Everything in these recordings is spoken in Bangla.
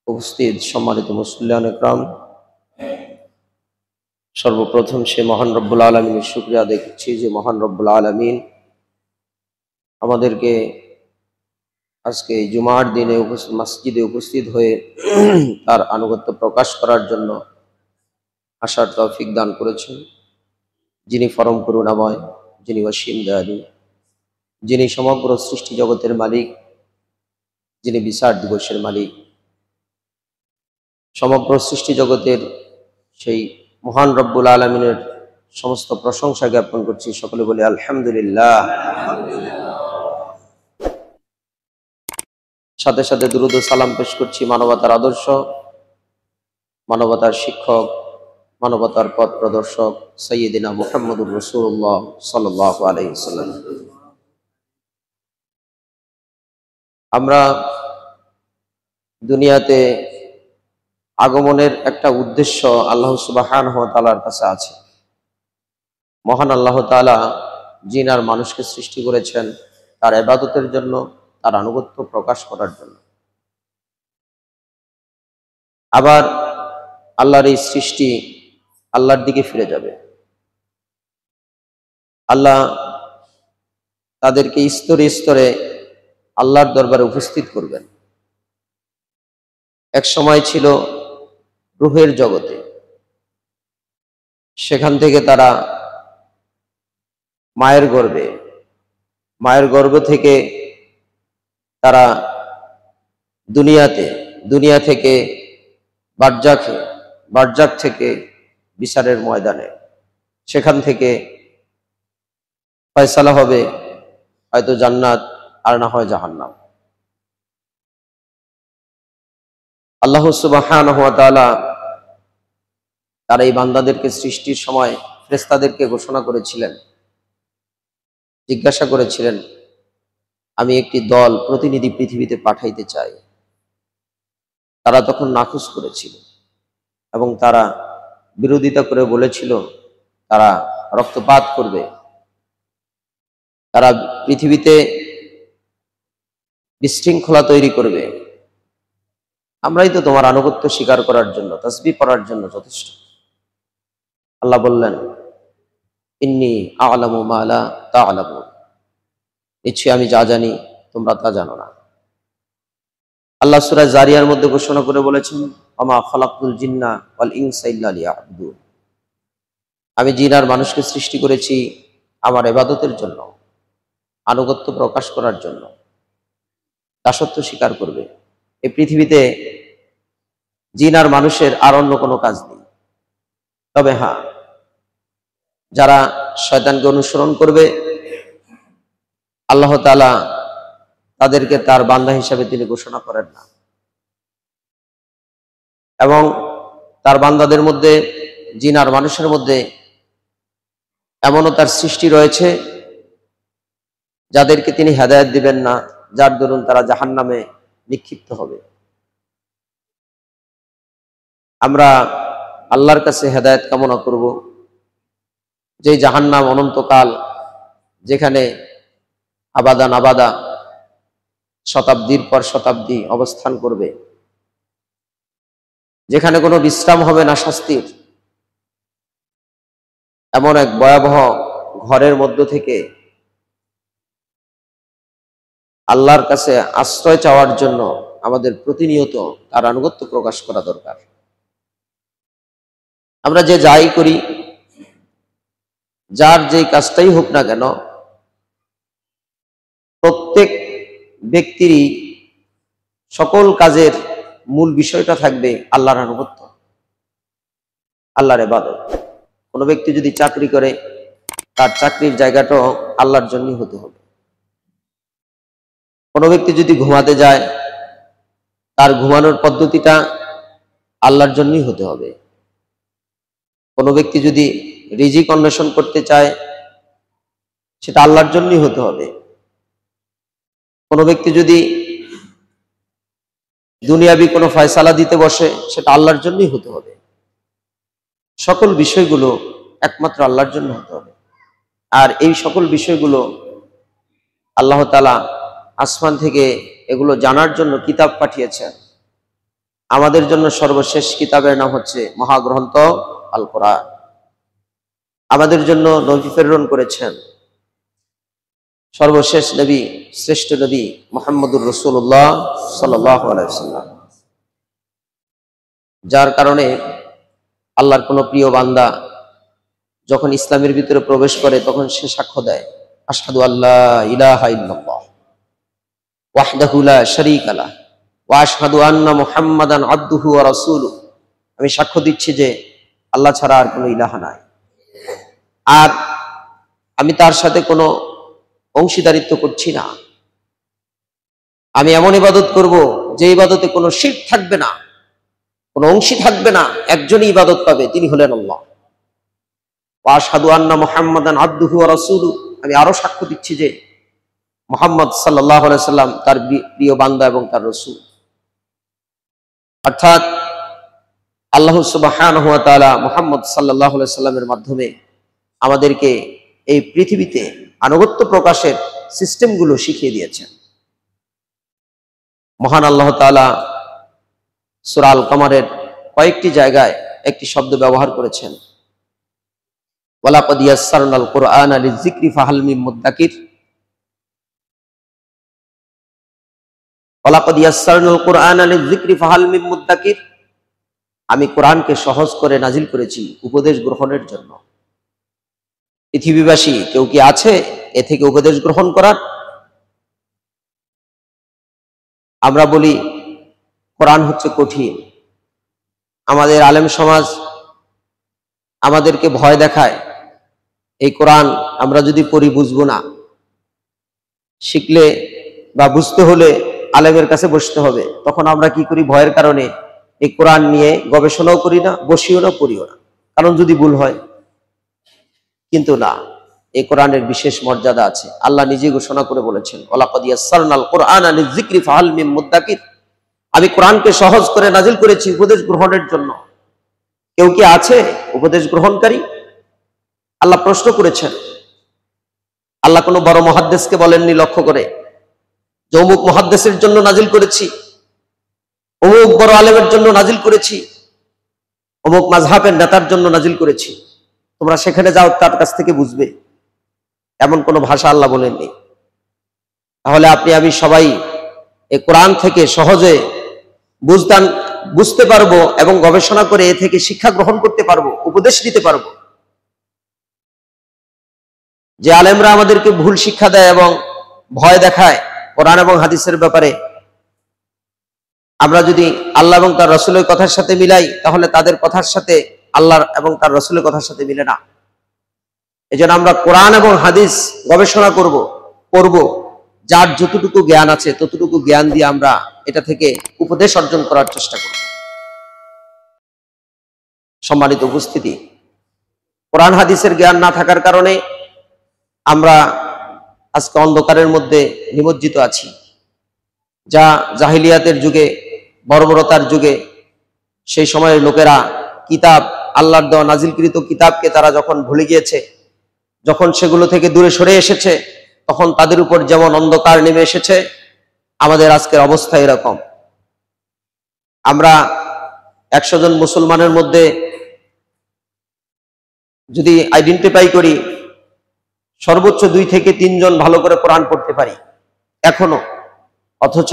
উপস্থিত সম্মানিত মুসল্লিয়ান ইকরাম, সর্বপ্রথম সে মহান রব্বুল আলমিনের শুকরিয়া আদায় করছি যে মহান রব্বুল আলমিন আমাদেরকে আজকে এই জুমার দিনে মসজিদে উপস্থিত হয়ে তার আনুগত্য প্রকাশ করার জন্য আসার তৌফিক দান করেছেন। যিনি পরম করুণাময়, যিনি অসীম দয়ালু, যিনি সমগ্র সৃষ্টি জগতের মালিক, যিনি বিচার দিবসের মালিক, সমগ্র সৃষ্টি জগতের সেই মহান রব্বুল আলমিনের সমস্ত প্রশংসা জ্ঞাপন করছি। সকলে বলি আলহামদুলিল্লাহ। সাথে সাথে দুরূদ ও সালাম পেশ করছি মানবতার আদর্শ, মানবতার শিক্ষক, মানবতার পথ প্রদর্শক সাইয়্যিদিনা মুহাম্মদুর রাসূলুল্লাহ সাল্লাল্লাহু আলাইহি ওয়াসাল্লাম। আমরা দুনিয়াতে আগমনের একটা উদ্দেশ্য আল্লাহ সুবহানাহু ওয়া তাআলার কাছে আছে। মহান আল্লাহ তাআলা জিন আর মানুষকে সৃষ্টি করেছেন তার ইবাদতের জন্য, তার আনুগত্য প্রকাশ করার জন্য। আবার আল্লাহর এই সৃষ্টি আল্লাহর দিকে ফিরে যাবে। আল্লাহ তাদেরকে স্তরে স্তরে আল্লাহর দরবারে উপস্থিত করবেন। এক সময় ছিল রূহের জগতে, সেখান থেকে তারা মায়ের গর্ভ থেকে তারা দুনিয়া থেকে বারজাখ থেকে বিচারের ময়দানে, সেখান থেকে ফয়সালা হবে হয়তো জান্নাত আর না হয় জাহান্নাম। আল্লাহ সুবহানাহু ওয়া তাআলা তার এই বান্দাদেরকে সৃষ্টির সময় ফেরেশতাদেরকে ঘোষণা করেছিলেন, জিজ্ঞাসা করেছিলেন, আমি একটি দল প্রতিনিধি পৃথিবীতে পাঠাইতে চাই। তারা তখন নাকচ করেছিল এবং তারা বিরোধিতা করে বলেছিল তারা রক্তপাত করবে, তারা পৃথিবীতে বিশৃঙ্খলা তৈরি করবে। আমরাই তো তোমার আনুগত্য স্বীকার করার জন্য, তাসবিহ পড়ার জন্য যথেষ্ট। আল্লাহ বললেন, ইন্নী আ'লামু মা লা তা'লামুন, নিশ্চয়ই আমি যা জানি তোমরা তা জানো না। আল্লাহ সূরা জারিয়ার মধ্যে ঘোষণা করে বলেছেন, ওমা খালাকতুল জিন্না ওয়াল ইনসা ইল্লা লিয়াবুদুন, আমি জিন আর মানুষকে সৃষ্টি করেছি আমার ইবাদতের জন্য, আনুগত্য প্রকাশ করার জন্য, দাসত্ব স্বীকার করবে। এই পৃথিবীতে জিন আর মানুষের আর অন্য কোনো কাজ নেই। তবে হ্যাঁ, যারা শয়তানকে অনুসরণ করবে, আল্লাহ তাআলা তাদেরকে তার বান্দা হিসাবে তিনি ঘোষণা করেন না, এবং তার বান্দাদের মধ্যে, জিন আর মানুষের মধ্যে এমনও তার সৃষ্টি রয়েছে যাদেরকে তিনি হেদায়েত দিবেন না, যার দরুন তারা জাহান্নামে নিক্ষিপ্ত হবে। আমরা আল্লাহর কাছে হেদায়েত কামনা করব, যে জাহান্নাম অনন্তকাল, যেখানে আবাদা শতাব্দীর পর শতাব্দী অবস্থান করবে, যেখানে কোনো বিশ্রাম হবে না শাস্তির, এমন এক ভয়াবহ ঘরের মধ্য থেকে আল্লাহর কাছে আশ্রয় চাওয়ার জন্য আমাদের প্রতিনিয়ত তার আনুগত্য প্রকাশ করা দরকার। আমরা যে যাই করি, যার যেই কাজটাই হোক না কেন, প্রত্যেক ব্যক্তিরই সকল কাজের মূল বিষয়টা থাকবে আল্লাহর আনুগত্য, আল্লাহর ইবাদত। কোনো ব্যক্তি যদি চাকরি করে, তার চাকরির জায়গাটাও আল্লাহর জন্যই হতে হবে। কোনো ব্যক্তি যদি ঘুমাতে যায়, তার ঘুমানোর পদ্ধতিটা আল্লাহর জন্যই হতে হবে। কোনো ব্যক্তি যদি রিজিক অন্বেষণ করতে চায়, সেটা আল্লাহর জন্যই হতে হবে। কোনো ব্যক্তি যদি দুনিয়াবি কোনো ফয়সালা দিতে বসে, সেটা আল্লাহর জন্যই হতে হবে। সকল বিষয়গুলো একমাত্র আল্লাহর জন্য হতে হবে। আর এই সকল বিষয়গুলো আল্লাহ তাআলা আসমান থেকে এগুলো জানার জন্য কিতাব পাঠিয়েছেন। আমাদের জন্য সর্বশেষ কিতাবের নাম হচ্ছে মহাগ্রন্থ আল কোরআন। আমাদের জন্য নবী প্রেরণ করেছেন সর্বশেষ নবী, শ্রেষ্ঠ নবী মুহাম্মদুর রাসূলুল্লাহ সাল্লাল্লাহু আলাইহি ওয়াসাল্লাম, যার কারণে আল্লাহর কোনো প্রিয় বান্দা যখন ইসলামের ভিতরে প্রবেশ করে তখন সে সাক্ষ্য দেয়, আশহাদু আল্লা ইলাহা ইল্লাল্লাহ ওয়াহদাহু লা শারীকা লাহ ওয়া আশহাদু আন্না মুহাম্মাদান আবদুহু ওয়া রাসূলুহু। আমি সাক্ষ্য দিচ্ছি যে আল্লাহ ছাড়া আর কোনো ইলাহা নাই, আর আমি তার সাথে কোনো অংশীদারিত্ব করছি না। আমি এমন ইবাদত করব যে ইবাদতে কোনো শিরক থাকবে না, কোনো অংশী থাকবে না, একজনই ইবাদত পাবে, তিনি হলেন আল্লাহ। ওয়া আশহাদু আন্না মুহাম্মাদান আবদুহু ওয়া রাসূলুহু। আমি আরো সাক্ষ্য দিচ্ছি যে মুহাম্মদ সাল্লাল্লাহু আলাইহি সাল্লাম তার প্রিয় বান্দা এবং তার রাসূল। অর্থাৎ আল্লাহ সুবহানাহু ওয়া তাআলা মুহাম্মদ সাল্লাল্লাহু আলাইহি সাল্লামের মাধ্যমে আমাদেরকে এই পৃথিবীতে আনুগত্য প্রকাশের সিস্টেমগুলো শিখিয়ে দিয়েছেন। মহান আল্লাহ তাআলা সূরা আল কমারের কয়েকটি জায়গায় একটি শব্দ ব্যবহার করেছেন, ওয়ালাকাদ ইয়াসসারনাল কুরআনা লিযিকরি ফাহাল মিন মুদ্দাকির। ওয়ালাকাদ ইয়াসসারনাল কুরআনা লিযিকরি ফাহাল মিন মুদ্দাকির। আমি কোরআনকে সহজ করে নাজিল করেছি উপদেশ গ্রহণের জন্য। পৃথিবীবাসী কেউ কি আছে এ থেকে উপদেশ গ্রহণ করার? আমরা বলি কোরআন হচ্ছে কঠিন। আমাদের আলেম সমাজ আমাদেরকে ভয় দেখায়, এই কোরআন আমরা যদি পড়ি বুঝবো না, শিখলে বা বুঝতে হলে আলেমের কাছে বসতে হবে। তখন আমরা কি করি? ভয়ের কারণে এই কোরআন নিয়ে গবেষণাও করি না, বসিও না, পড়িও না, কারণ যদি ভুল হয়। কিন্তু না, এই কোরআনের বিশেষ মর্যাদা আছে। আল্লাহ নিজে ঘোষণা করে বলেছেন, ওয়ালাকাদ ইয়াসসারনাল কুরআনা লিযিকরি ফাহাল মিন মুদ্দাকির। আমি কোরআনকে সহজ করে নাজিল করেছি উপদেশ গ্রহণের জন্য। কেউ কি আছে উপদেশ গ্রহণকারী? আল্লাহ প্রশ্ন করেছেন। আল্লাহ কোনো বড় মুহাদ্দিসকে বলেননি লক্ষ্য করে যে অমুক মুহাদ্দিসের জন্য নাজিল করেছি, অমুক বড় আলেমের জন্য নাজিল করেছি, অমুক মাযহাবের নেতার জন্য নাজিল করেছি, তোমরা সেখানে যাও, তার কাছ থেকে বুঝবে। এমন কোনো ভাষা আল্লাহ বলেননি। তাহলে আপনি আমি সবাই এই কোরআন থেকে সহজে বুঝতে পারবো এবং গবেষণা করে এ থেকে শিক্ষা গ্রহণ করতে পারবো, উপদেশ দিতে পারবো। যে আলেমরা আমাদেরকে ভুল শিক্ষা দেয় এবং ভয় দেখায় কোরআন এবং হাদিসের ব্যাপারে, আমরা যদি আল্লাহ এবং তার রাসূলের কথার সাথে মিলাই, তাহলে তাদের কথার সাথে আল্লাহ এবং তার রাসূলের কথার সাথে মিলে না। এজন্য আমরা কোরআন এবং হাদিস গবেষণা করব, যার যতটুকু জ্ঞান আছে ততটুকু জ্ঞান দিয়ে আমরা এটা থেকে উপদেশ অর্জন করার চেষ্টা করব। সম্মানিত উপস্থিতি, কোরআন হাদিসের জ্ঞান না থাকার কারণে আমরা আজকে অন্ধকারের মধ্যে নিমজ্জিত আছি। যা জাহিলিয়াতের যুগে, বর্বরতার যুগে সেই সময়ের লোকেরা কিতাব, আল্লাহর দেওয়া নাজিলকৃত কিতাবকে তারা যখন ভুলে গিয়েছে, যখন সেগুলো থেকে দূরে সরে এসেছে, তখন তাদের উপর যেমন অন্ধকার নেমে এসেছে, আমাদের আজকের অবস্থা এরকম। আমরা 100 জন মুসলমানের মধ্যে যদি আইডেন্টিফাই করি, সর্বোচ্চ 2 থেকে 3 জন ভালো করে কোরআন পড়তে পারি এখনো। অথচ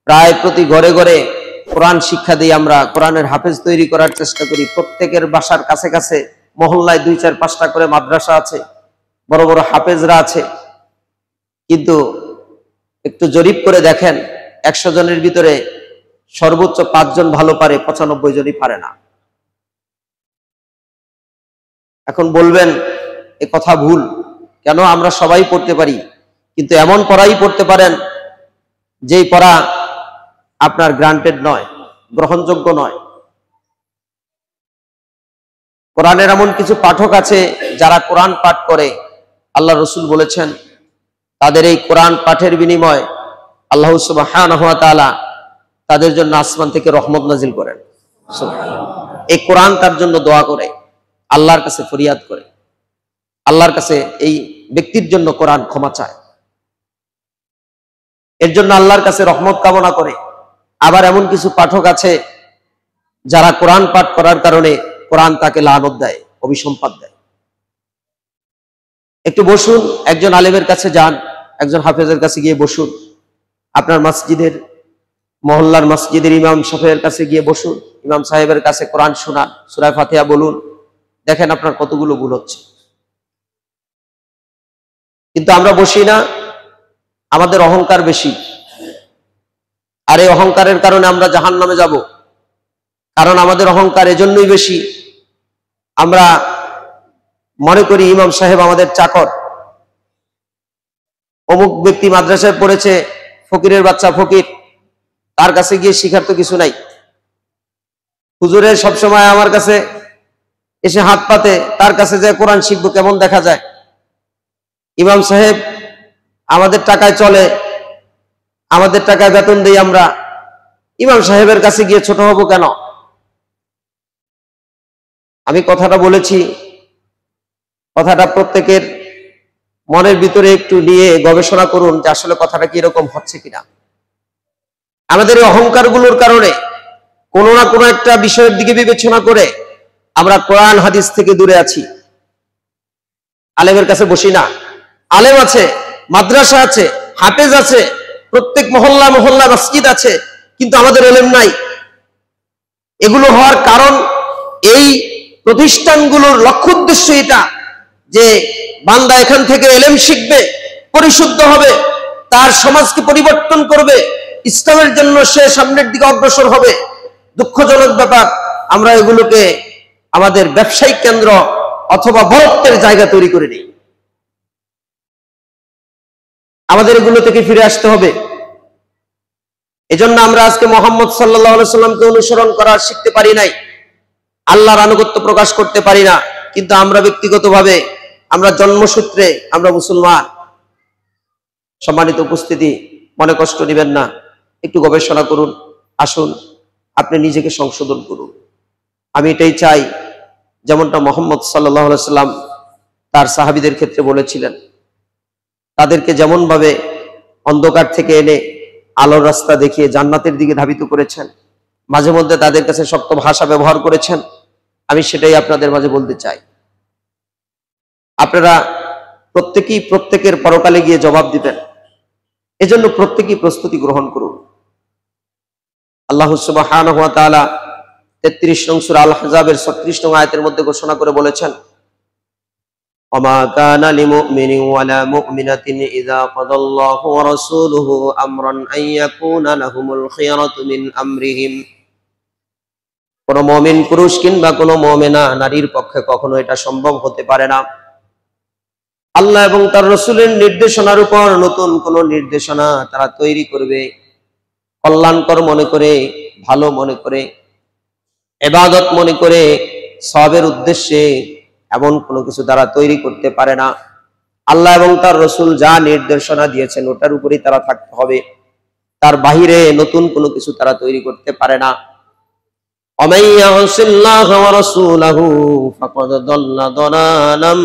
প্রায় প্রতি ঘরে ঘরে কোরআন শিক্ষা দিয়ে আমরা কোরআনের হাফেজ তৈরি করার চেষ্টা করি। প্রত্যেকের বাসার কাছে কাছে মহল্লায় 2, 4, 5টা করে মাদ্রাসা আছে, বড় বড় হাফেজরা আছে। কিন্তু একটু জরিপ করে দেখেন, 100 জনের ভিতরে সর্বোচ্চ 5 জন ভালো পারে, 95 জনই পারে না। এখন বলবেন এ কথা ভুল, কেন? আমরা সবাই পড়তে পারি, কিন্তু এমন পড়াই পড়তে পারেন যেই পড়া আপনার গ্রান্টেড নয়, গ্রহণযোগ্য নয়। কোরআনের এমন কিছু পাঠক আছে যারা কোরআন পাঠ করে, আল্লাহ রাসূল বলেছেন তাদের এই কোরআন পাঠের বিনিময় আল্লাহ সুবহানাহু ওয়া তাআলা তাদের জন্য আসমান থেকে রহমত নাজিল করেন। এই কোরআন তার জন্য দোয়া করে, আল্লাহর কাছে ফরিয়াদ করে, আল্লাহর কাছে এই ব্যক্তির জন্য কোরআন ক্ষমা চায়, এর জন্য আল্লাহর কাছে রহমত কামনা করে। আবার এমন কিছু পাঠক আছে যারা কোরআন পাঠ করার কারণে কোরআন তাকে লানত দেয়, অভিসম্পাত দেয়। একটু বসুন, একজন আলেমের কাছে যান, একজন হাফেজের কাছে গিয়ে বসুন, আপনার মসজিদের মহল্লার মসজিদের ইমাম সাহেবের কাছে গিয়ে বসুন, ইমাম সাহেবের কাছে কোরআন শোনান, সূরা ফাতিহা বলুন, দেখেন আপনার কতগুলো ভুল হচ্ছে। কিন্তু আমরা বসি না, আমাদের অহংকার বেশি, আর এই অহংকারের কারণে আমরা জাহান্নামে যাব। কারণ আমাদের অহংকার এজন্যই বেশি, আমরা মনে করি ইমাম সাহেব আমাদের চাকর, অমুক ব্যক্তি মাদ্রাসায় পড়েছে, ফকিরের বাচ্চা ফকির, তার কাছে গিয়ে শিখার তো কিছু নাই। হুজুরের সবসময় আমার কাছে এসে হাত পাতে, তার কাছে যে কোরআন শিখবো কেমন দেখা যায়। ইমাম সাহেব আমাদের টাকায় চলে, আমাদের টাকায় বেতন দেই আমরা, ইমাম সাহেবের কাছে গিয়ে ছোট হব কেন? আমি কথাটা বলেছি, কথাটা প্রত্যেকের মনের ভিতরে একটু নিয়ে গবেষণা করুন যে আসলে কথাটা কি এরকম হচ্ছে কিনা। আমাদের এই অহংকারগুলোর কারণে কোনো না কোনো একটা বিষয়ের দিকে বিবেচনা করে আমরা কোরআন হাদিস থেকে দূরে আছি। আলেমের কাছে বসি না, আলেম আছে, মাদ্রাসা আছে, হাফেজ আছে, প্রত্যেক মহল্লা মহল্লা মসজিদ আছে, কিন্তু আমাদের এলেম নাই। এগুলো হওয়ার কারণ এই প্রতিষ্ঠানগুলোর লক্ষ্য উদ্দেশ্য এটা যে বান্দা এখান থেকে এলেম শিখবে, পরিশুদ্ধ হবে, তার সমাজকে পরিবর্তন করবে, ইসলামের জন্য সে সামনের দিকে অগ্রসর হবে। দুঃখজনক ব্যাপার, আমরা এগুলোকে আমাদের ব্যবসায়িক কেন্দ্র অথবা বরত্বের জায়গা তৈরি করে নিই। আমাদের এগুলো থেকে ফিরে আসতে হবে। এজন্য আমরা আজকে মুহাম্মদ সাল্লাল্লাহু আলাইহি সাল্লামকে অনুসরণ করা শিখতে পারি নাই, আল্লাহর আনুগত্য প্রকাশ করতে পারি না। কিন্তু আমরা ব্যক্তিগতভাবে, আমরা জন্মসূত্রে আমরা মুসলমান। সম্মানিত উপস্থিতি, মনে কষ্ট নেবেন না, একটু গবেষণা করুন, আসুন আপনি নিজেকে সংশোধন করুন। আমি এটাই চাই, যেমনটা মুহাম্মদ সাল্লাল্লাহু আলাইহি সাল্লাম তার সাহাবীদের ক্ষেত্রে বলেছিলেন, তাদেরকে যেমন ভাবে অন্ধকার থেকে এনে আলোর রাস্তা দেখিয়ে জান্নাতের দিকে ধাবিত করেছেন, মাঝে মধ্যে তাদের কাছে শক্ত ভাষা ব্যবহার করেছেন, আমি সেটাই আপনাদের মাঝে বলতে চাই। আপনারা প্রত্যেকেই প্রত্যেকের পরকালে গিয়ে জবাব দিবেন, এজন্য প্রত্যেকেই প্রস্তুতি গ্রহণ করুন। আল্লাহ সুবহানাহু ওয়া তাআলা 33 নং সূরা আল আহজাবের 36 নং আয়াতের মধ্যে ঘোষণা করে বলেছেন, ওমা কানা লিমুমিনিন ওয়ালা মুমিনাতিন ইযা কাদাল্লাহু ওয়া রাসূলুহু আমরান আইয়াকুনা লাহুমুল খিয়ারাতু মিন আমরিহিম। কোন মুমিন পুরুষ কিংবা কোন মুমিনা নারীর পক্ষে কখনো এটা সম্ভব হতে পারে না, আল্লাহ এবং তার রাসূলের নির্দেশনার উপর নতুন কোন নির্দেশনা তারা তৈরি করবে, কল্যাণকর মনে করে, ভালো মনে করে, ইবাদত মনে করে, সওয়াবের উদ্দেশ্যে এমন কোনো কিছু তারা তৈরি করতে পারে না। আল্লাহ এবং তার রাসূল যা নির্দেশনা দিয়েছেন ওটার উপরেই তারা থাকতে হবে, তার বাহিরে নতুন কোনো কিছু তারা তৈরি করতে পারে না। ওমান ইয়াসিল্লাহু ওয়া রাসূলাহু ফাকাদ দাল্লা দালালাম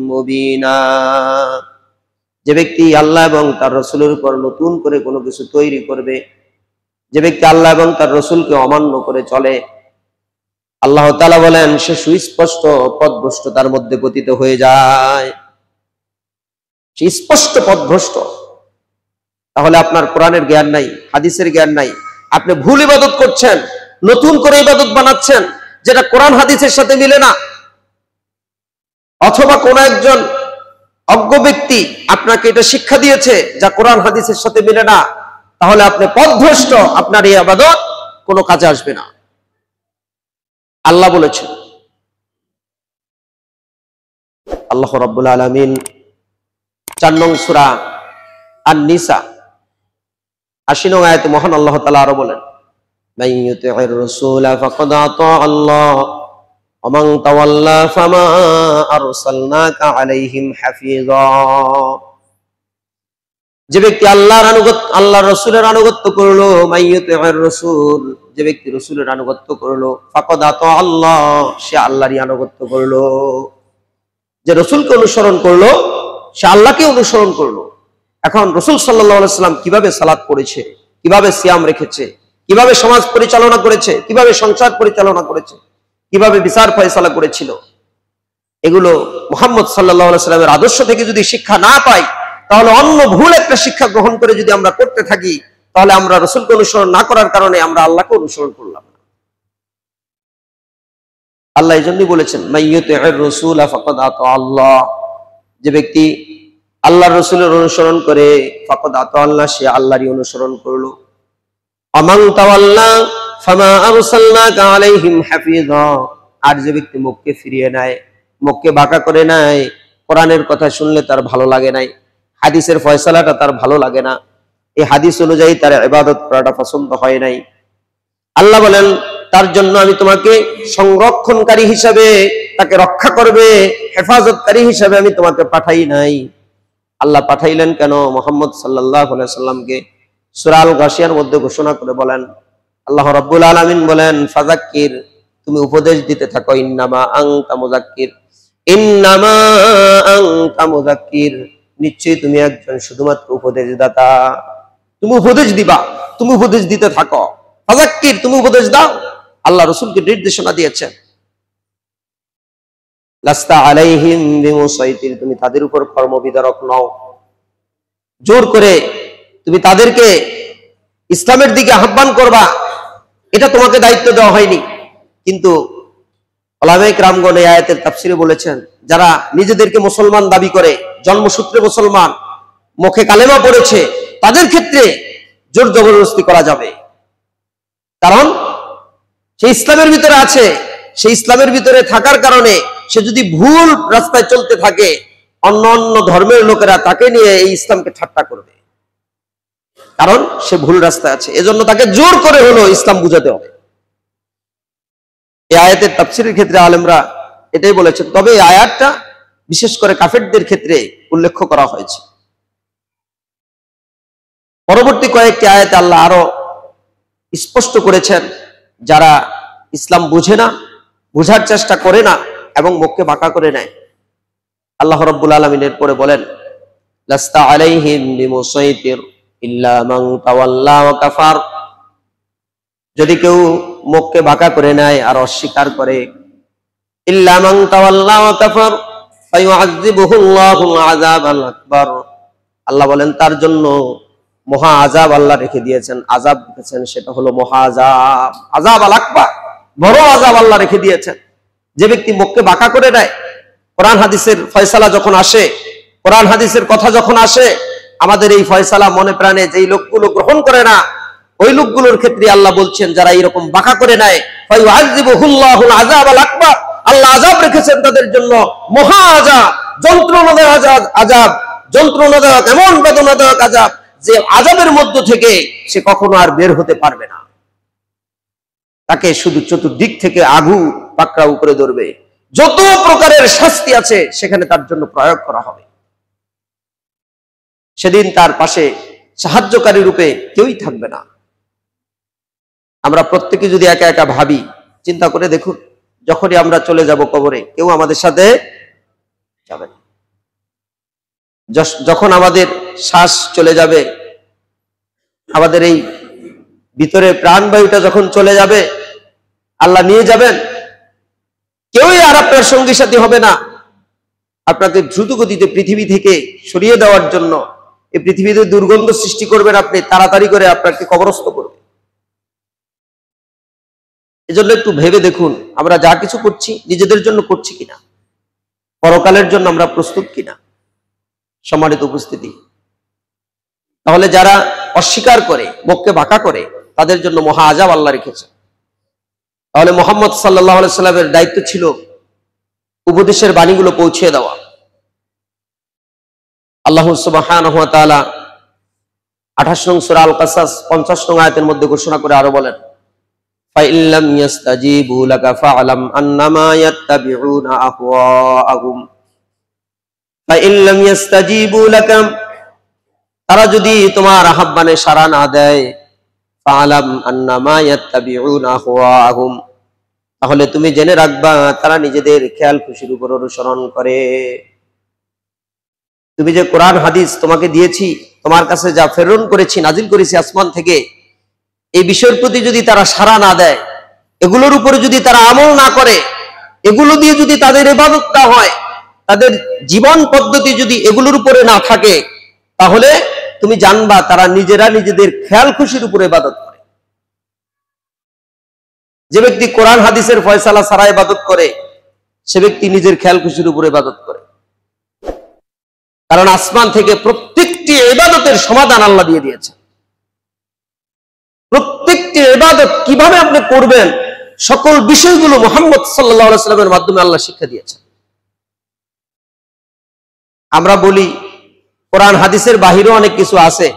মুবিনা। যে ব্যক্তি আল্লাহ এবং তার রাসূলের উপর নতুন করে কোনো কিছু তৈরি করবে, যে ব্যক্তি আল্লাহ এবং তার রাসূলকে অমান্য করে চলে, আল্লাহ তাআলা বলেন সে সুস্পষ্ট পথভ্রষ্টতার মধ্যে পতিত হয়ে যায়, সে স্পষ্ট পথভ্রষ্ট। তাহলে আপনার কোরআনের জ্ঞান নাই, হাদিসের জ্ঞান নাই, আপনি ভুল ইবাদত করছেন, নতুন করে ইবাদত বানাচ্ছেন যেটা কোরআন হাদিসের সাথে মিলে না, অথবা কোন একজন অজ্ঞ ব্যক্তি আপনাকে এটা শিক্ষা দিয়েছে যা কোরআন হাদিসের সাথে মিলে না, তাহলে আপনি পথভ্রষ্ট, আপনার এই ইবাদত কোনো কাজে আসবে না। আল্লাহ বলেছেন, আল্লাহ রাব্বুল আলামিন 4 নং সূরা আন-নিসা 80 নং আয়াতে মহান আল্লাহ তাআলা আরো বলেন, মান ইউতি'ir রাসূলা ফাকাদ আতা আল্লাহ ওয়া মান তাওয়াল্লা ফামা আরসালনাকা আলাইহিম হাফিযা। যে ব্যক্তি আল্লাহর আনুগত্য, আল্লাহর রাসূলের আনুগত্য করলো, মান ইউতি'ir রাসূল, যে ব্যক্তি রাসূলের আনুগত্য করলো, ফাকাদ আতা আল্লাহ, সে আল্লাহরই আনুগত্য করলো। যে রাসূলকে অনুসরণ করলো সে আল্লাহকে অনুসরণ করলো। এখন রাসূল সাল্লাল্লাহু আলাইহি ওয়াসাল্লাম কিভাবে সালাত পড়েছে, কিভাবে সিয়াম রেখেছে, কিভাবে সমাজ পরিচালনা করেছে, কিভাবে সংসার পরিচালনা করেছে, কিভাবে বিচার ফয়সালা করেছিল, এগুলো মুহাম্মদ সাল্লাল্লাহু আলাইহি সাল্লামের আদর্শ থেকে যদি শিক্ষা না পাই, তাহলে অন্য ভুল একটা শিক্ষা গ্রহণ করে যদি আমরা করতে থাকি, তাহলে আমরা রাসূলকে অনুসরণ না করার কারণে আমরা আল্লাহকে অনুসরণ করলাম না। আল্লাহ এই জন্যই বলেছেন, মাইয়ুতি'র রাসূলা ফাকাদ আতা আল্লাহ, যে ব্যক্তি আল্লাহর রাসূলের অনুসরণ করে, ফাকাদ আতা আল্লাহ, সে আল্লাহরই অনুসরণ করলো। আমান তাওয়াল্লা ফামা আরসালনাকা আলাইহিম হাফিযা, আর যে ব্যক্তি মুখকে ফিরিয়ে নেয়, মুখকে বাঁকা করে নেয়, কোরআনের কথা শুনলে তার ভালো লাগে নাই, হাদিসের ফয়সালাটা তার ভালো লাগে না, এই হাদিস অনুযায়ী তার ইবাদত করাটা পছন্দ হয় নাই, আল্লাহ বলেন তার জন্য আমি তোমাকে সংরক্ষণকারী হিসাবে, তাকে রক্ষা করবে হেফাজতকারী হিসাবে আমি তোমাকে পাঠাই নাই। আল্লাহ পাঠাইলেন কেন? মুহাম্মদ সাল্লাল্লাহু আলাইহি সাল্লামকে সূরা আল গাশিয়ার মধ্যে ঘোষণা করে বলেন, আল্লাহ রাব্বুল আলামিন বলেন, ফাযাক্কির, তুমি উপদেশ দিতে থাকো, ইন্নামা আনতা মুযাক্কির, ইন্নামা আনতা মুযাক্কির, নিশ্চয়ই তুমি একজন শুধুমাত্র উপদেশদাতা, তুমি উপদেশ দিবা, তুমি উপদেশ দিতে থাকো, ফাযাক্কির, তুমি উপদেশ দাও। আল্লাহ রাসূলকে নির্দেশনা দিয়েছেন, লাস্তা আলাইহিম বিমুসাইতির, তুমি তাদের উপর কর্মবিধারক নও, জোর করে তুমি তাদেরকে ইসলামের দিকে আহ্বান করবা, এটা তোমাকে দায়িত্ব দেওয়া হয়নি। কিন্তু উলামায়ে কেরামগণ এই আয়াতের তাফসীরে বলেছেন, যারা নিজেদেরকে মুসলমান দাবি করে, জন্মসূত্রে মুসলমান, মুখে কালেমা পড়েছে, তাদের ক্ষেত্রে জোর জবরদস্তি করা যাবে, কারণ সে ইসলামের ভিতরে আছে, সেই ইসলামের ভিতরে থাকার কারণে সে যদি ভুল রাস্তায় চলতে থাকে, অন্য অন্য ধর্মের লোকেরা তাকে নিয়ে এই ইসলামকে ঠাট্টা করবে, কারণ সে ভুল রাস্তায় আছে, এজন্য তাকে জোর করে হলো ইসলাম বুঝাতে হবে। এই আয়াতের তাফসীরের ক্ষেত্রে আলেমরা এটাই বলেছেন, তবে এই আয়াতটা বিশেষ করে কাফেরদের ক্ষেত্রে উল্লেখ করা হয়েছে। পরবর্তী কয়েকটি আয়াতে আল্লাহ আরো স্পষ্ট করেছেন, যারা ইসলাম বুঝে না, বুঝার চেষ্টা করে না এবং মুখকে বাঁকা করে নেয়, আল্লাহ রাব্বুল আলামিন এর পরে বলেন, লাস্তা আলাইহিম বিমুসাইতির ইল্লা মান তাওয়াল্লা ওয়া কাফার, যদি কেউ মুখকে বাঁকা করে নেয় আর অস্বীকার করে, ইল্লা মান তাওয়াল্লা ওয়া কাফার ফায়ুআযিবুহুল্লাহুল আযাবাল আকবার, আল্লাহ বলেন তার জন্য মহা আযাব আল্লাহ রেখে দিয়েছেন, আযাব রেখেছেন, সেটা হলো মহা আযাব, আযাব আল আকবার, বড় আযাব আল্লাহ রেখে দিয়েছেন। যে ব্যক্তি মুখকে বাঁকা করে দেয়, কোরআন হাদিসের ফয়সালা যখন আসে, কোরআন হাদিসের কথা যখন আসে, আমাদের এই ফয়সালা মনে প্রাণে যেই লোকগুলো গ্রহণ করে না, ওই লোকগুলোর ক্ষেত্রে আল্লাহ বলছেন, যারা এরকম বাঁকা করে নেয়, ফায়ুআযিবুহুল্লাহুল আযাবাল আকবার, আল্লাহ আযাব রেখেছেন তাদের জন্য মহা আযাব, যন্ত্রণাদায়ক আযাব, যন্ত্রণাদায়ক, এমন বেদনাদায়ক আযাব যে আযাবের মধ্য থেকে সে কখনো আর বের হতে পারবে না, তাকে শুধু চতুর্দিক থেকে আগুন পাকড়া উপরে ধরবে, যত প্রকারের শাস্তি আছে সেখানে তার জন্য প্রয়োগ করা হবে। সেদিন তার পাশে সাহায্যকারী রূপে কেউই থাকবে না। আমরা প্রত্যেকে যদি একা একা ভাবি, চিন্তা করে দেখুন, যখনই আমরা চলে যাব কবরে, কেউ আমাদের সাথে যাবে না। যখন আমাদের শ্বাস চলে যাবে, আমাদের এই ভিতরে প্রাণবায়ুটা যখন চলে যাবে, আল্লাহ নিয়ে যাবেন, কেউই আর আপনার সঙ্গী সাথী হবে না। আপনাকে দ্রুত গতিতে পৃথিবী থেকে সরিয়ে দেওয়ার জন্য এই পৃথিবীতে দুর্গন্ধ সৃষ্টি করবেন আপনি, তাড়াতাড়ি করে আপনাকে কবরস্থ করবে। এজন্য একটু ভেবে দেখুন, আমরা যা কিছু করছি নিজেদের জন্য করছি কিনা, পরকালের জন্য আমরা প্রস্তুত কিনা। সম্মানিত উপস্থিতি, তাহলে যারা অস্বীকার করে, মুখকে বাঁকা করে, তাদের জন্য মহা আযাব আল্লাহ রেখেছে। তাহলে মুহাম্মদ সাল্লাল্লাহু আলাইহি সাল্লামের দায়িত্ব ছিল উপদেশের বাণীগুলো পৌঁছে দেওয়া। আল্লাহ সুবহানাহু ওয়া তাআলা 28 নং সূরা আল কাসাস 50 নং আয়াতের মধ্যে ঘোষণা করে আরো বলেন, ফাইল্লাম ইয়াস্তাজিবু লাকা ফা'লাম আন্নামা ইয়াত্তাবিউনা আহওয়াআহুম, ফাইল্লাম ইয়াস্তাজিবু লাকা, তারা যদি তোমার আহ্বানে সাড়া না দেয়, ফা'লাম আন্নামা ইয়াত্তাবিউনা আহওয়াআহুম, তাহলে তুমি জেনে রাখবা তারা নিজেদের খেয়াল খুশির উপর অনুসরণ করে। তুমি যে কোরআন হাদিস তোমাকে দিয়েছি, তোমার কাছে যা প্রেরণ করেছি, নাজিল করেছি আসমান থেকে, এই বিষয়ের প্রতি যদি তারা সাড়া না দেয়, এগুলোর উপরে যদি তারা আমল না করে, এগুলো দিয়ে যদি তাদের ইবাদত না হয়, তাদের জীবন পদ্ধতি যদি এগুলোর উপরে না থাকে, তাহলে তুমি জানবা তারা নিজেরা নিজেদের খেয়াল খুশির উপরে ইবাদত করে। যে ব্যক্তি কোরআন হাদিসের ফয়সালা ছাড়া ইবাদত করে, সে ব্যক্তি নিজের খেয়াল খুশির উপরে ইবাদত করে। কারণ আসমান থেকে প্রত্যেকটি ইবাদতের সমাধান আল্লাহ দিয়ে দিয়েছে। প্রত্যেকটি ইবাদত কিভাবে আপনি করবেন, সকল বিষয়গুলো মুহাম্মদ সাল্লাল্লাহু আলাইহি ওয়াসাল্লামের মাধ্যমে আল্লাহ শিক্ষা দিয়েছেন। আমরা বলি কোরআন হাদিসের বাহিরেও অনেক কিছু আছে,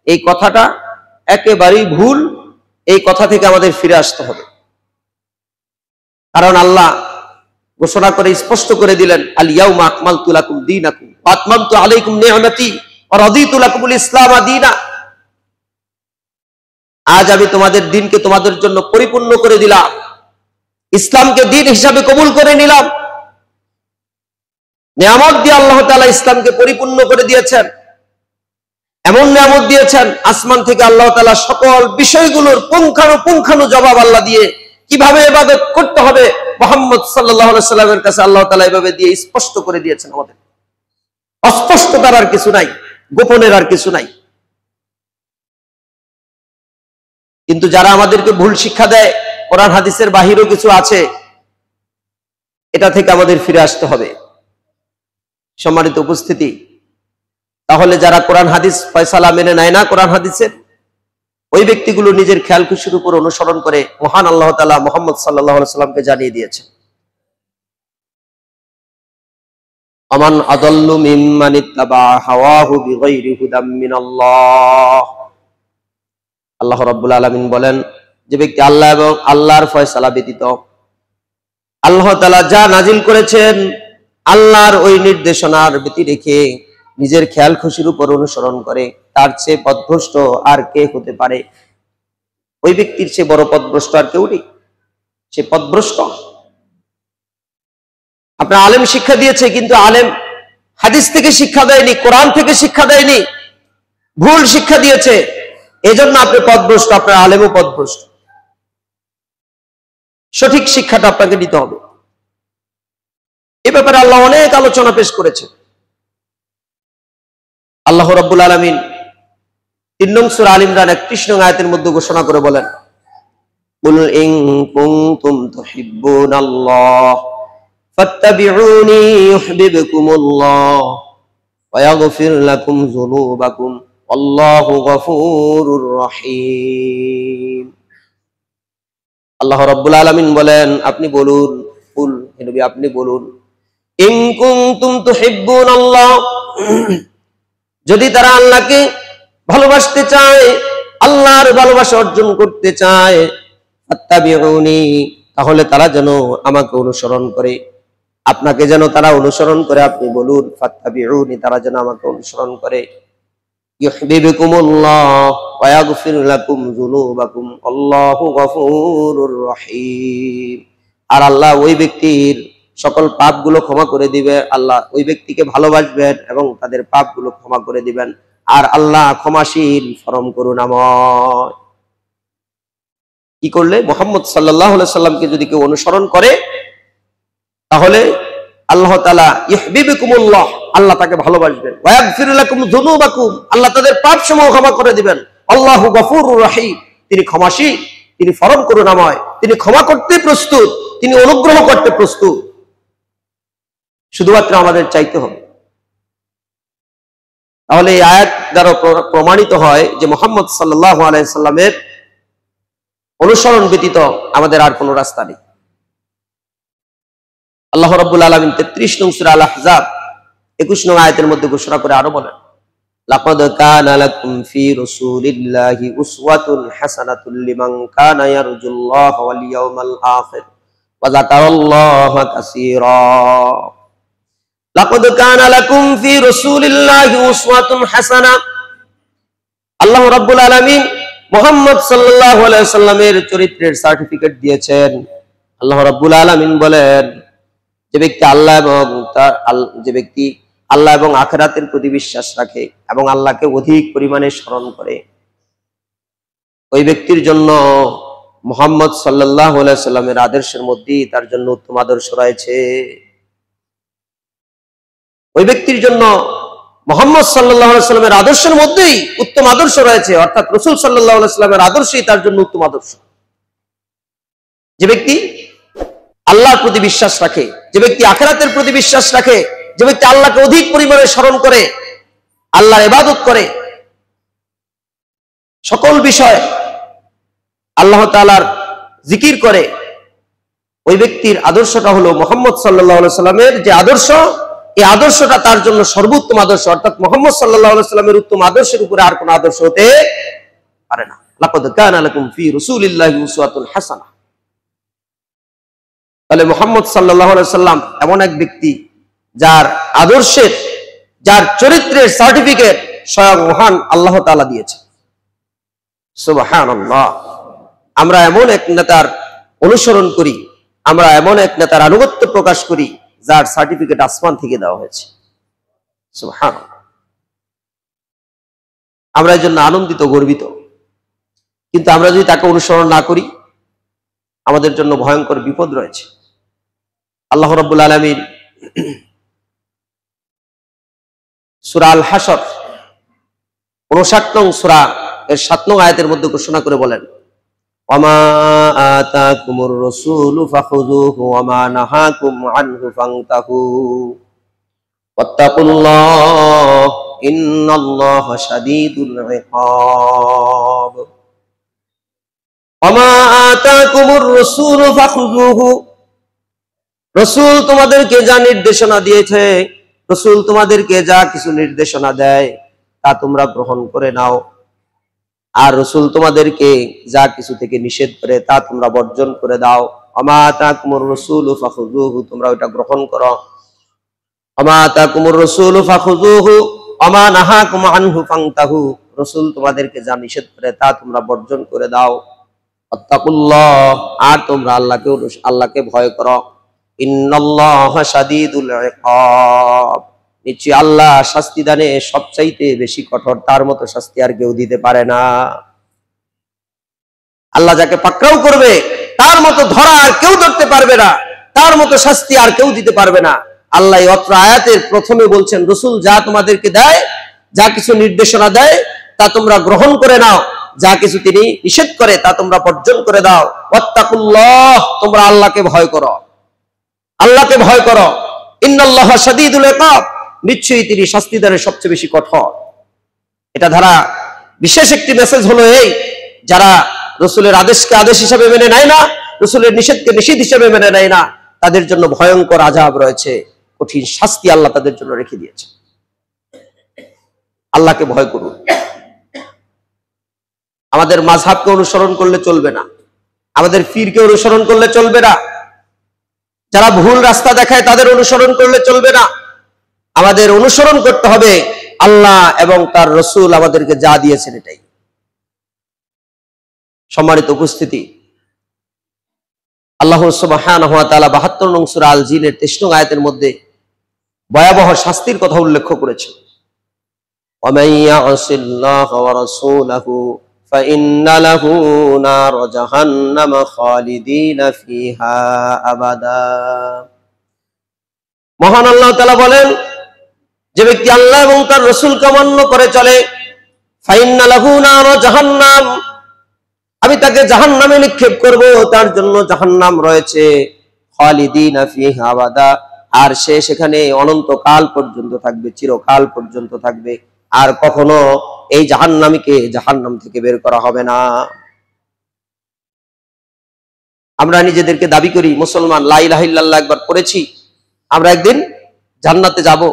এই কথাটা একেবারেই ভুল। এই কথা থেকে আমাদের ফিরে আসতে হবে। কারণ আল্লাহ ঘোষণা করে স্পষ্ট করে দিলেন, আল ইয়াউমা আকমালতু লাকুম দীনাকুম ওয়া আতমামতু আলাইকুম নি'মাতি ওয়া রাদিতু লাকুমুল ইসলাম দীনা। আজ আমি তোমাদের দিনকে তোমাদের জন্য পরিপূর্ণ করে দিলাম, ইসলামকে দিন হিসাবে কবুল করে নিলাম। নিয়ামত দিয়ে আল্লাহ তাআলা ইসলামকে পরিপূর্ণ করে দিয়েছেন। এমন নিয়ামত দিয়েছেন, আসমান থেকে আল্লাহ তাআলা সকল বিষয়গুলোর পুঙ্খানুপুঙ্খানু জবাব আল্লাহ দিয়ে কিভাবে ইবাদত করতে হবে মুহাম্মদ সাল্লাল্লাহু আলাইহি ওয়াসাল্লামের কাছে আল্লাহ তাআলা এভাবে দিয়ে স্পষ্ট করে দিয়েছেন। আমাদের অস্পষ্টতার আর কিছু নাই, গোপনের আর কিছু নাই। কিন্তু যারা আমাদেরকে ভুল শিক্ষা দেয়, কোরআন হাদিসের বাহিরেও কিছু আছে, এটা থেকে আমাদের ফিরে আসতে হবে। সম্মানিত উপস্থিতি, তাহলে যারা কোরআন হাদিস ফয়সালা মেনে নেয় না কোরআন হাদিসের, ওই ব্যক্তিগুলো নিজের খেয়াল খুশির উপর অনুসরণ করে মহান আল্লাহ তাআলা মুহাম্মদ সাল্লাল্লাহু আলাইহি ওয়াসাল্লামকে জানিয়ে দিয়েছে, আমান আদাল্লু মিম্মান ইত্তাবা হাওয়াহু বিগাইরি হুদাম মিনাল্লাহ। আল্লাহ রাব্বুল আলামিন বলেন, যে ব্যক্তি আল্লাহ এবং আল্লাহর ফয়সালা ব্যতীত আল্লাহ তাআলা যা নাজিল করেছেন আল্লাহর ওই নির্দেশনার ব্যতি রেখে নিজের খেয়াল খুশির উপর অনুসরণ করে, তার চেয়ে পথভ্রষ্ট আর কে হতে পারে? ওই ব্যক্তির চেয়ে বড় পথভ্রষ্ট আর কেউ নেই। সে পথভ্রষ্ট। আপনার আলেম শিক্ষা দিয়েছে, কিন্তু আলেম হাদিস থেকে শিক্ষা দেয়নি, কোরআন থেকে শিক্ষা দেয়নি, ভুল শিক্ষা দিয়েছে। এজন্য আপনি পথভ্রষ্ট, আপনার আলেমও পথভ্রষ্ট। সঠিক শিক্ষাটা আপনাকে নিতে হবে। এ ব্যাপারে আল্লাহ অনেক আলোচনা পেশ করেছে। আল্লাহ রাব্বুল আলামিন ৩ নং সূরা আল ইমরান ৩১ নং আয়াতের মধ্যে ঘোষণা করে বলেন, কুল ইন কুনতুম তুহিব্বুনাল্লাহ ফাত্তাবিউনি ইউহিব্বুকুমুল্লাহ ওয়া ইয়াগফির লাকুম যুনুবাকুম আল্লাহু গফুরুর রহিম। আল্লাহ রাব্বুল আলামিন বলেন, আপনি বলুন, কুল হে নবী আপনি বলুন, ইন কুনতুম তুহিব্বুনাল্লাহ, যদি তারা আল্লাহকে ভালোবাসতে চায়, আল্লাহর ভালোবাসা অর্জন করতে চায়, ফাত্তাবিউনি, তাহলে তারা যেন আমাকে অনুসরণ করে, আপনাকে যেন তারা অনুসরণ করে। আপনি বলুন, ফাত্তাবিউনি, তারা যেন আমাকে অনুসরণ করে। ইউহিব্বুকুমুল্লাহ ওয়া ইয়াগফির লাকুম যুনুবাকুম আল্লাহু গফুরুর রহিম। আর আল্লাহ ওই ব্যক্তির সকল পাপগুলো ক্ষমা করে দিবে। আল্লাহ ওই ব্যক্তিকে ভালোবাসবেন এবং তাদের পাপগুলো ক্ষমা করে দিবেন। আর আল্লাহ ক্ষমাশীল, পরম করুণাময়। কি করলে? মুহাম্মদ সাল্লাল্লাহু আলাইহি সাল্লামকে যদি কেউ অনুসরণ করে, তাহলে আল্লাহ তাআলা ইউহিব্বুকুমুল্লাহ, আল্লাহ তাকে ভালোবাসবেন, ওয়া ইয়াগফির লাকুম যুনুবাকুম, আল্লাহ তাদের পাপসমূহ ক্ষমা করে দিবেন। আল্লাহু গফুরুর রহিম, তিনি ক্ষমাশীল, তিনি পরম করুণাময়, তিনি ক্ষমা করতে প্রস্তুত, তিনি অনুগ্রহ করতে প্রস্তুত। শুধুমাত্র আমাদের চাইতে হবে। তাহলে এই আয়াত দ্বারা প্রমাণিত হয় যে মুহাম্মদ সাল্লাল্লাহু আলাইহি সাল্লামের অনুসরণ ব্যতীত আমাদের আর কোনো রাস্তা নেই। আল্লাহ রাব্বুল আলামিন ৩৩ নং সূরা আল আহজাব ২১ নং আয়াতের মধ্যে ঘোষণা করে আরো বলেন, লাকাদ কানা লাকুম ফি রাসূলিল্লাহি উসওয়াতুন হাসানাতুল লিমান কানা ইয়ারজুল্লাহ ওয়াল ইয়াউমাল আখির ওয়া যাকারাল্লাহা কাসীরা। লাকাদ কানা লাকুম ফি রাসূলিল্লাহি উসওয়াতুন হাসানাহ, আল্লাহ রাব্বুল আলামিন মুহাম্মদ সাল্লাল্লাহু আলাইহি সাল্লামের চরিত্রের সার্টিফিকেট দিয়েছেন। আল্লাহ রাব্বুল আলামিন বলেন, যে ব্যক্তি আল্লাহ এবং আখিরাতের প্রতি বিশ্বাস রাখে এবং আল্লাহকে অধিক পরিমাণে স্মরণ করে, ওই ব্যক্তির জন্য মুহাম্মদ সাল্লাল্লাহু আলাইহি সাল্লামের আদর্শের মধ্যেই তার জন্য উত্তম আদর্শ রয়েছে। ওই ব্যক্তির জন্য মুহাম্মদ সাল্লাল্লাহু আলাইহি সাল্লামের আদর্শের মধ্যেই উত্তম আদর্শ রয়েছে, অর্থাৎ রাসূল সাল্লাল্লাহু আলাইহি সাল্লামের আদর্শই তার জন্য উত্তম আদর্শ। যে ব্যক্তি আল্লাহর প্রতি বিশ্বাস রাখে, যে ব্যক্তি আখিরাতের প্রতি বিশ্বাস রাখে, যে ব্যক্তি আল্লাহকে অধিক পরিমাণে স্মরণ করে, আল্লাহর ইবাদত করে, সকল বিষয় আল্লাহ তাআলার জিকির করে, ওই ব্যক্তির আদর্শটা হলো মুহাম্মদ সাল্লাল্লাহু আলাইহি সাল্লামের যে আদর্শ, এই আদর্শটা তার জন্য সর্বোত্তম আদর্শ, অর্থাৎ মুহাম্মদ সাল্লাল্লাহু আলাইহি সাল্লামের উত্তম আদর্শের উপরে আর কোন আদর্শ হতে পারে না। লাকাদ কানা লাকুম ফি রাসূলিল্লাহি উসওয়াতুন হাসানাহ। তাহলে মুহাম্মদ সাল্লাল্লাহু আলাইহি সাল্লাম এমন এক ব্যক্তি যার আদর্শের, যার চরিত্রের সার্টিফিকেট স্বয়ং মহান আল্লাহ তাআলা দিয়েছে। সুবহানাল্লাহ। আমরা এমন এক নেতার অনুসরণ করি, আমরা এমন এক নেতার আনুগত্য প্রকাশ করি যার সার্টিফিকেট আসমান থেকে দেওয়া হয়েছে। সুবহানাল্লাহ। আমরা এর জন্য আনন্দিত, গর্বিত। কিন্তু আমরা যদি তাকে অনুসরণ না করি, আমাদের জন্য ভয়ঙ্কর বিপদ রয়েছে। আল্লাহ রাব্বুল আলামিন সূরা আল হাশর ৫৯ নং সূরা এর ৭ নং আয়াতের মধ্যে ঘোষণা করে বলেন, ওয়ামা আতাকুমুর রাসূলু ফাখুযুহু ওয়ামা নাহাকুম আনহু ফান্তাহু ওয়াত্তাকুল্লাহ ইন্নাল্লাহা শাদীদুল ইকাব। ওয়ামা আতাকুমুর রাসূলু ফাখুযুহু, রাসূল তোমাদেরকে যা নির্দেশনা দিয়েছে, রাসূল তোমাদেরকে যা কিছু নির্দেশনা দেয় তা তোমরা গ্রহণ করে নাও, আর রাসূল তোমাদেরকে যা কিছু থেকে নিষেধ করে তা তোমরা বর্জন করে দাও। ওমা আতাকুমুর রাসূলু ফাখুযুহু, তোমরা ওটা গ্রহণ করো। ওমা আতাকুমুর রাসূলু ফাখুযুহু ওমা নাহাকুম আনহু ফান্তাহু, রাসূল তোমাদেরকে যা নিষেধ করে তা তোমরা বর্জন করে দাও। আত্তাকুল্লাহ, আর তোমরা আল্লাহকে ভয় করো। ইন্নাল্লাহা শাদীদুল ইকাব, নিশ্চয়ই আল্লাহ শাস্তি দানে সবচাইতে বেশি কঠোর, তার মতো শাস্তি আর কেউ দিতে পারে না। আল্লাহ যাকে পাকড়াও করবে তার মতো ধরা আর কেউ ধরতে পারবে না, তার মতো শাস্তি আর কেউ দিতে পারবে না। আল্লাহ অত্র আয়াতের প্রথমে বলছেন, রাসূল যা তোমাদেরকে দেয়, যা কিছু নির্দেশনা দেয় তা তোমরা গ্রহণ করে নাও, যা কিছু তিনি নিষেধ করে তা তোমরা বর্জন করে দাও। ওয়াত্তাকুল্লাহ, তোমরা আল্লাহকে ভয় করো, আল্লাহকে ভয় করো। ইন্নাল্লাহা শাদীদুল ইকাব, নিশ্চয়ই তিনি শাস্তিদানের সবচেয়ে বেশি কঠোর। এটা দ্বারা বিশেষ একটি মেসেজ হলো এই, যারা রাসূলের আদেশকে আদেশ হিসেবে মেনে নেয় না, রাসূলের নিষেধকে নিষেধ হিসেবে মেনে নেয় না, তাদের জন্য ভয়ঙ্কর আযাব রয়েছে, কঠিন শাস্তি আল্লাহ তাদের জন্য রেখে দিয়েছে। আল্লাহকে ভয় করুন। আমাদের মাযহাবকে অনুসরণ করলে চলবে না, আমাদের পীরকে অনুসরণ করলে চলবে না, যারা ভুল রাস্তা দেখায় তাদের অনুসরণ করলে চলবে না। আমাদের অনুসরণ করতে হবে আল্লাহ এবং তার রাসূল আমাদেরকে যা দিয়েছেন এটাই। সম্মানিত উপস্থিতি, আল্লাহ সুবহানাহু ওয়া তাআলা ৭২ নং সূরা আল জিনের ২৩ নং আয়াতের মধ্যে ভয়াবহ শাস্তির কথা উল্লেখ করেছেন। ওয়া ইয়াসিল্লাহা ওয়া রাসূলাহু ফাইন্না লাহু নার জাহান্নাম খালিদিনা ফিহা আবাদা। মহান আল্লাহ তাআলা বলেন, যে ব্যক্তি আল্লাহ এবং তার রাসূলকে অমান্য করে চলে, ফাইন্না লাহু নার জাহান্নাম, আমি তাকে জাহান্নামে নিক্ষেপ করব, তার জন্য জাহান্নাম রয়েছে, খালিদিনা ফিহা আবাদা, আর সে সেখানে অনন্তকাল পর্যন্ত থাকবে, চিরকাল পর্যন্ত থাকবে, আর কখনো এই জাহান্নামীকে জাহান্নাম থেকে বের করা হবে না। আমরা নিজেদেরকে দাবি করি মুসলমান, লা ইলাহা ইল্লাল্লাহ একবার পড়েছি, আমরা একদিন জান্নাতে যাব।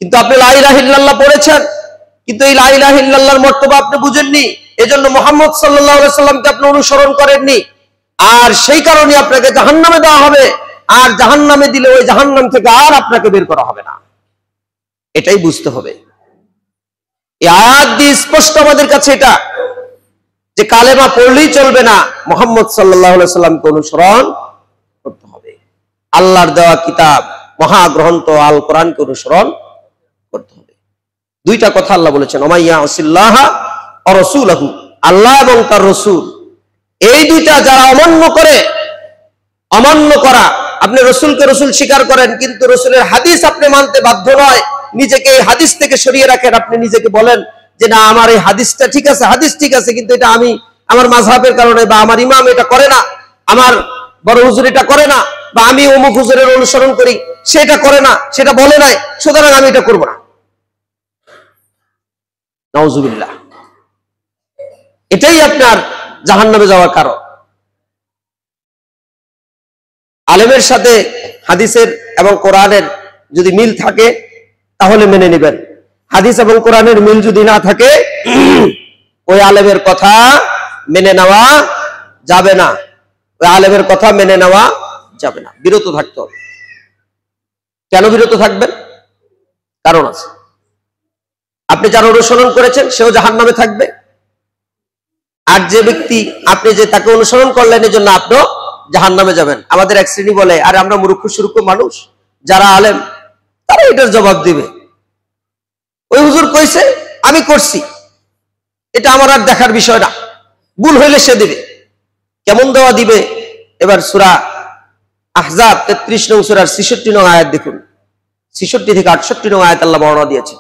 কিন্তু আপনি লা ইলাহা ইল্লাল্লাহ পড়েছেন, কিন্তু এই লা ইলাহা ইল্লাল্লাহর মর্তবা আপনি বুঝেননি, এজন্য মুহাম্মদ সাল্লাল্লাহু আলাইহি সাল্লামকে আপনি অনুসরণ করেননি, আর সেই কারণে আপনাকে জাহান্নামে দেওয়া হবে, আর জাহান্নামে দিলে ওই জাহান্নাম থেকে আর আপনাকে বের করা হবে না। এটাই বুঝতে হবে। এই আয়াত দিয়ে স্পষ্ট আমাদের কাছে এটা, যে কালেমা পড়লেই চলবে না, মুহাম্মদ সাল্লাল্লাহু আলাইহি সাল্লামকে অনুসরণ করতে হবে। আল্লাহর দেওয়া কিতাব, মহাগ্রন্থ আল কোরআনকে অনুসরণ করতে হবে। দুইটা কথা আল্লাহ বলেছেন, ওমা ইয়াসিল্লাহা ওয়া রাসূলাহু আল্লাহ এবং তার রসুল, এই দুইটা যারা অমান্য করে, অমান্য করা, আপনি রসুলকে রসুল স্বীকার করেন কিন্তু রসুলের হাদিস আপনি মানতে বাধ্য নয়, নিজেকে এই হাদিস থেকে সরিয়ে রাখেন, আপনি নিজেকে বলেন যে না আমার এই হাদিসটা ঠিক আছে, হাদিস ঠিক আছে, কিন্তু এটা আমি আমার মাযহাবের কারণে বা আমার ইমাম এটা করে না, আমার বড় হুজুর এটা করে না, বা আমি অমুক হুজুরের অনুসরণ করি সেটা করে না, সেটা বলে নাই, সুতরাং আমি এটা করব না। নাউজুবিল্লাহ। এটাই আপনার জাহান্নামে যাওয়ার কারণ। আলেমের সাথে হাদিসের এবং কোরআনের যদি মিল থাকে তাহলে মেনে নেবেন, হাদিস এবং কোরআনের মিল যদি না থাকে ওই আলেমের কথা মেনে নেওয়া যাবে না, ওই আলেমের কথা মেনে নেওয়া যাবে না, বিরত থাকতে হবে। কেন বিরত থাকবেন? কারণ আছে। আপনি যারা অনুসরণ করেছেন সেও জাহান্নামে থাকবে, আর যে ব্যক্তি আপনি যে তাকে অনুসরণ করলেন এই জন্য আপনিও জাহান্নামে যাবেন। আমাদের এক শ্রেণী বলে আরে আমরা মূর্খ সুরূখ মানুষ, যারা আলেম তারা এটার জবাব দিবে, ওই হুজুর কইছে আমি করছি, এটা আমার আর দেখার বিষয় না, ভুল হইলে সে দিবে। কেমন দেওয়া দিবে? এবার সূরা আহজাব 33 নং সূরার 66 নং আয়াত দেখুন, 66 থেকে 68 নং আয়াত আল্লাহ বর্ণনা দিয়েছেন।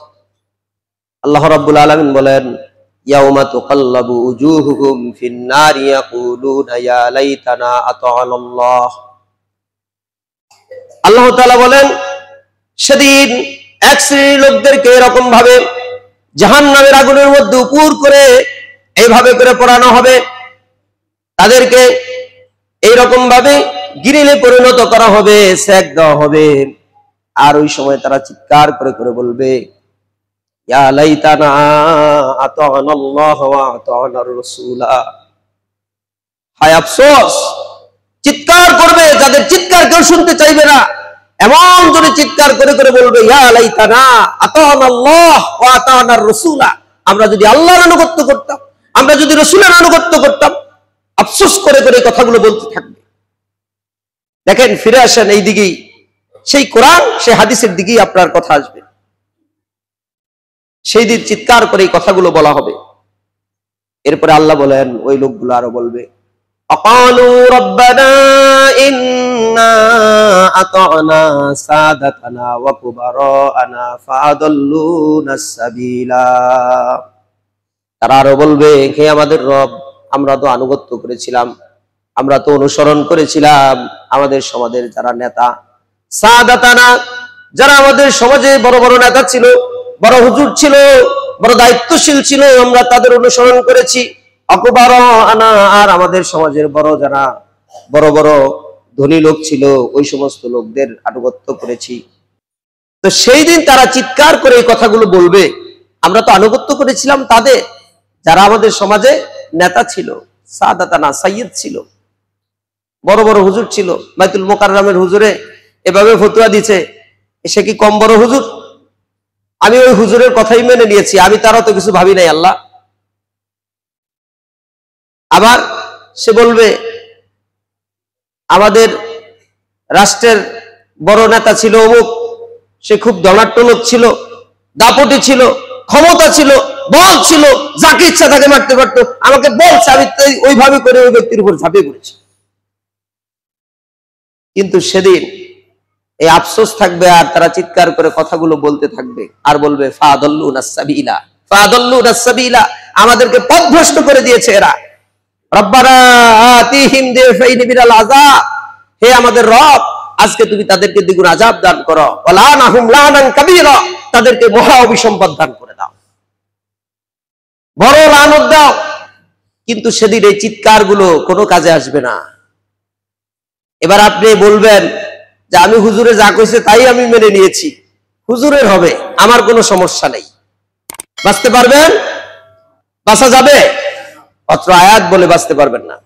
আল্লাহ রাব্বুল আলামিন বলেন ইয়াউমা তুকাল্লাবু উজুহুহুম ফিন নারি ইয়াকুলুনা ইয়া লাইতানা আতা'আল্লাহ। আল্লাহ তাআলা বলেন সেদিন এক শ্রেণীর লোকদেরকে এরকম ভাবে জাহান্নামের আগুনের মধ্যে উপর করে এইভাবে করে পোড়ানো হবে, তাদেরকে এইরকম ভাবে গিরিলে পরিণত করা হবে, সেক দেওয়া হবে, আর ওই সময় তারা চিৎকার করে করে বলবে ইয়া লাইতানা আতা'আল্লাহ ওয়া আতা'আনার রাসূলা। হায় আফসোস, চিৎকার করবে যাদের চিৎকার কেউ শুনতে চাইবে না, এমন জোরে চিৎকার করে করে বলবে ইয়া লাইতানা আতা'আল্লাহ ওয়া আতা'আনার রাসূলা, আমরা যদি আল্লাহর আনুগত্য করতাম, আমরা যদি রাসূলের আনুগত্য করতাম। আফসোস করে করে কথাগুলো বলতে থাকবে। দেখেন, ফিরে আসেন এই দিকেই, সেই কোরআন সেই হাদিসের দিকেই আপনার কথা আসবে। সেই দিন চিৎকার করে এই কথাগুলো বলা হবে। এরপরে আল্লাহ বলেন ওই লোকগুলো আরো বলবে আকালু রাব্বানা ইন্না আতা'না সাদাতানা ওয়া কুবারানা ফাআদাল্লুনা সাবিলা। তারা আরো বলবে হে আমাদের রব, আমরা তো আনুগত্য করেছিলাম, আমরা তো অনুসরণ করেছিলাম আমাদের সমাজের যারা নেতা, সাদাতানা, যারা আমাদের সমাজে বড় বড় নেতা ছিল, বড় হুজুর ছিল, বড় দায়িত্বশীল ছিল, আমরা তাদের অনুসরণ করেছি। আকবারানা, আর আমাদের সমাজের বড় যারা বড় বড় ধনী লোক ছিল ওই সমস্ত লোকদের আনুগত্য করেছি। তো সেই দিন তারা চিৎকার করে এই কথাগুলো বলবে, আমরা তো আনুগত্য করেছিলাম তাদের যারা আমাদের সমাজে নেতা ছিল, সাদাতানা, সাইয়্যিদ ছিল, বড় বড় হুজুর ছিল। বাইতুল মুকাররমের হুজুরে এভাবে ফতোয়া দিছে, সে কি কম বড় হুজুর? আমি ওই হুজুরের কথাই মেনে নিয়েছি, আমি তারা তো কিছু ভাবি নাই আল্লাহ। আবার সে বলবে আমাদের রাষ্ট্রের বড় নেতা ছিল অমুক, সে খুব ধনাঢ্য লোক ছিল, দাপটে ছিল, ক্ষমতা ছিল, বল ছিল, যাকে ইচ্ছা তাকে মারতে পারতো, আমাকে বলছে, আমি ওইভাবে করে ওই ব্যক্তির উপর ঝাঁপিয়ে পড়েছি। কিন্তু সেদিন এই আফসোস থাকবে, আর তারা চিৎকার করে কথাগুলো বলতে থাকবে আর বলবে ফাআদাল্লুনা সাবিলা, ফাআদাল্লুনা সাবিলা, আমাদেরকে পথভ্রষ্ট করে দিয়েছে এরা। রব্বানা আতিহিম দিফাইনি মিনাল আযাব, হে আমাদের রব, আজকে তুমি তাদেরকে দ্বিগুণ আযাব দান করো, ওয়ালানাহুম লানান কাবীরা, তাদেরকে মহা অভিসম্পদ দান করে দাও, বড় লানত দাও। কিন্তু সেদিন এই চিৎকারগুলো কোনো কাজে আসবে না। এবার আপনি বলবেন যে আমি হুজুরে যা কইছে তাই আমি মেনে নিয়েছি, হুজুরের হবে, আমার কোনো সমস্যা নেই। বাঁচতে পারবেন? বাঁচা যাবে? অত্র আয়াত বলে বাঁচতে পারবেন না।